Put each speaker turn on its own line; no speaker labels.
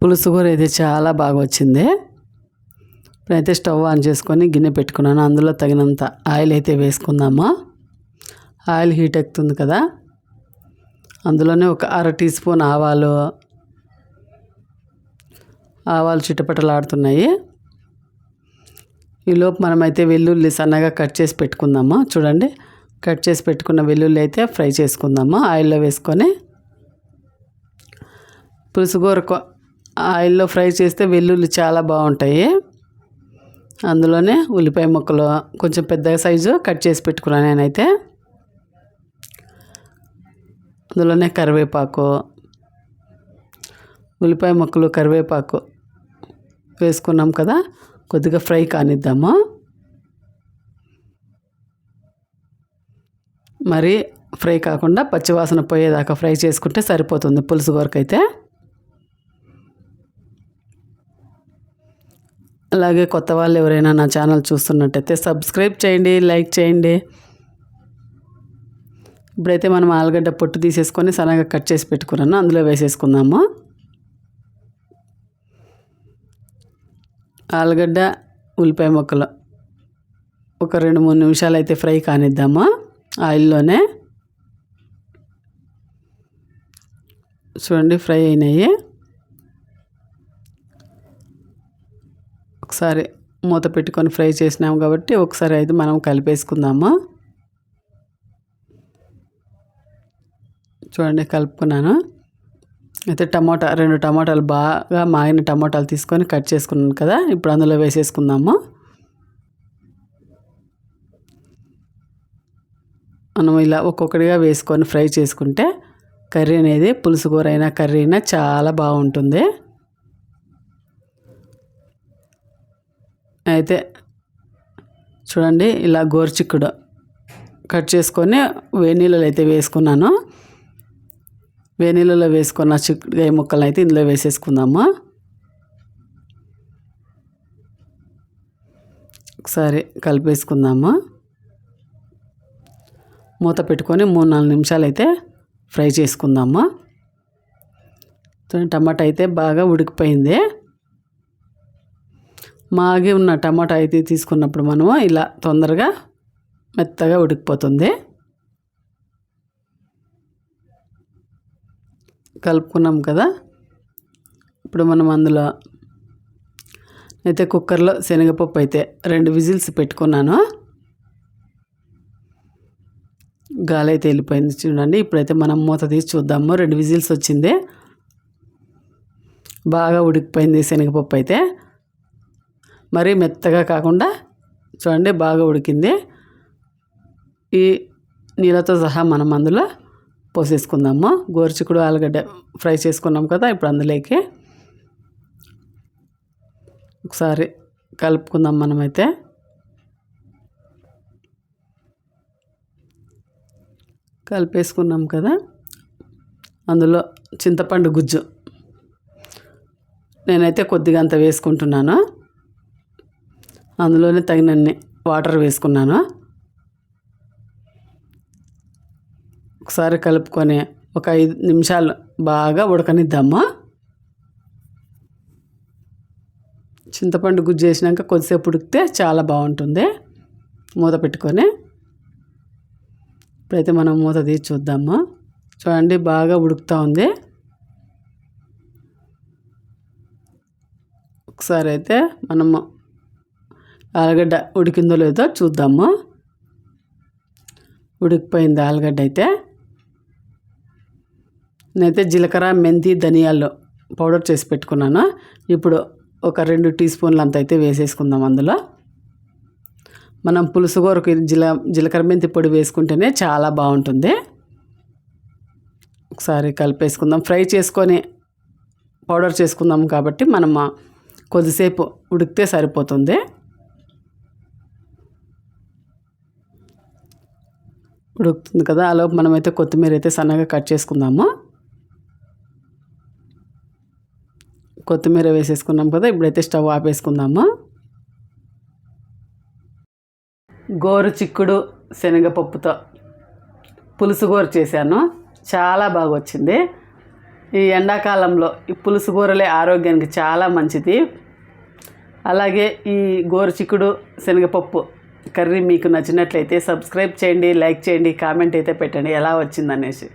పులుసు కూర అయితే చాలా బాగా వచ్చింది. ఇప్పుడైతే స్టవ్ ఆన్ చేసుకొని గిన్నె పెట్టుకున్నాను. అందులో తగినంత ఆయిల్ అయితే వేసుకుందాము. ఆయిల్ హీట్ ఎక్కుతుంది కదా, అందులోనే ఒక అర టీ స్పూన్ ఆవాలు చిటపటలాడుతున్నాయి. ఈలోపు మనమైతే వెల్లుల్లి సన్నగా కట్ చేసి పెట్టుకుందాము. చూడండి, కట్ చేసి పెట్టుకున్న వెల్లుల్లి అయితే ఫ్రై చేసుకుందాము ఆయిల్లో వేసుకొని. పులుసు కూర ఆయిల్లో ఫ్రై చేస్తే వెల్లుల్లి చాలా బాగుంటాయి. అందులోనే ఉల్లిపాయ ముక్కలు కొంచెం పెద్ద సైజు కట్ చేసి పెట్టుకున్నాను నేనైతే. అందులోనే కరివేపాకు, ఉల్లిపాయ ముక్కలు కరివేపాకు వేసుకున్నాం కదా, కొద్దిగా ఫ్రై కానిద్దాము. మరి ఫ్రై కాకుండా పచ్చివాసన పోయేదాకా ఫ్రై చేసుకుంటే సరిపోతుంది పులుసు కూరకైతే. అలాగే కొత్త వాళ్ళు ఎవరైనా నా ఛానల్ చూస్తున్నట్టయితే సబ్స్క్రైబ్ చేయండి, లైక్ చేయండి. ఇప్పుడైతే మనం ఆలుగడ్డ పొట్టు తీసేసుకొని సన్నగా కట్ చేసి పెట్టుకున్నాను, అందులో వేసేసుకుందాము. ఆలుగడ్డ ఉల్లిపాయ ముక్కలు ఒక 2-3 నిమిషాలు అయితే ఫ్రై కానిద్దాము ఆయిల్లోనే. చూడండి, ఫ్రై అయినాయి. ఒకసారి మూత పెట్టుకొని ఫ్రై చేసినాము కాబట్టి ఒకసారి అయితే మనం కలిపేసుకుందాము. చూడండి, కలుపుకున్నాను. అయితే 2 టమాటాలు బాగా మాగిన టమాటాలు తీసుకొని కట్ చేసుకున్నాను కదా, ఇప్పుడు అందులో వేసేసుకుందాము. మనం ఇలా ఒక్కొక్కటిగా వేసుకొని ఫ్రై చేసుకుంటే కర్రీ అనేది, పులుసు కూర అయినా కర్రీ అయినా చాలా బాగుంటుంది. అయితే చూడండి, ఇలా గోరుచిక్కుడు కట్ చేసుకొని వేనీళ్ళలో అయితే వేసుకున్నాను. వేనీళ్ళలో వేసుకున్న చిక్కుడుకాయ ముక్కలు అయితే ఇందులో వేసేసుకుందాము. ఒకసారి కలిపేసుకుందాము. మూత పెట్టుకొని 3-4 నిమిషాలు అయితే ఫ్రై చేసుకుందాము. టమాటా అయితే బాగా ఉడికిపోయింది. మాగి ఉన్న టమాటా అయితే తీసుకున్నప్పుడు మనము ఇలా తొందరగా మెత్తగా ఉడికిపోతుంది. కలుపుకున్నాం కదా, ఇప్పుడు మనం అందులో అయితే కుక్కర్లో శనగపప్పు అయితే 2 విజిల్స్ పెట్టుకున్నాను. గాలి అయితే వెళ్ళిపోయింది చూడండి. ఇప్పుడైతే మనం మూత తీసి చూద్దాము. 2 విజిల్స్ వచ్చింది, బాగా ఉడికిపోయింది శనగపప్పు అయితే. మరీ మెత్తగా కాకుండా చూడండి, బాగా ఉడికింది. ఈ నీళ్ళతో సహా మనం అందులో పోసేసుకుందాము. గోరుచిక్కుడు ఆలుగడ్డ ఫ్రై చేసుకున్నాం కదా, ఇప్పుడు అందులోకి ఒకసారి కలుపుకుందాం. మనమైతే కలిపేసుకున్నాం కదా, అందులో చింతపండు గుజ్జు నేనైతే కొద్దిగా అంత వేసుకుంటున్నాను. అందులోనే తగినన్ని వాటర్ వేసుకున్నాను. ఒకసారి కలుపుకొని ఒక 5 నిమిషాలు బాగా ఉడకనిద్దాము. చింతపండు గుజ్జు వేసినాక కొద్దిసేపు ఉడికితే చాలా బాగుంటుంది. మూత పెట్టుకొని ఇప్పుడైతే మనం మూత తీసి చూద్దాము. చూడండి, బాగా ఉడుకుతూ ఉంది. ఒకసారి అయితే మనము ఆలుగడ్డ ఉడికిందో లేదో చూద్దాము. ఉడికిపోయింది ఆలుగడ్డ అయితే. నేనైతే జీలకర్ర, మెంతి, ధనియాలు పౌడర్ చేసి పెట్టుకున్నాను. ఇప్పుడు ఒక 2 టీ స్పూన్లు అంత అయితే వేసేసుకుందాం. అందులో మనం పులుసు కూరకు జీలకర్ర, మెంతి పొడి వేసుకుంటేనే చాలా బాగుంటుంది. ఒకసారి కలిపేసుకుందాం. ఫ్రై చేసుకొని పౌడర్ చేసుకుందాం కాబట్టి మనం కొద్దిసేపు ఉడికితే సరిపోతుంది. ఉడుకుతుంది కదా, ఆలోపు మనమైతే కొత్తిమీర అయితే సన్నగా కట్ చేసుకుందాము. కొత్తిమీర వేసేసుకున్నాం కదా, ఇప్పుడైతే స్టవ్ ఆపేసుకుందాము. గోరుచిక్కుడు శనగపప్పుతో పులుసు కూర చేశాను, చాలా బాగా వచ్చింది. ఈ ఎండాకాలంలో ఈ పులుసు కూరలే ఆరోగ్యానికి చాలా మంచిది. అలాగే ఈ గోరుచిక్కుడు శనగపప్పు కర్రీ మీకు నచ్చినట్లయితే సబ్స్క్రైబ్ చేయండి, లైక్ చేయండి, కామెంట్ అయితే పెట్టండి ఎలా వచ్చిందనేసి.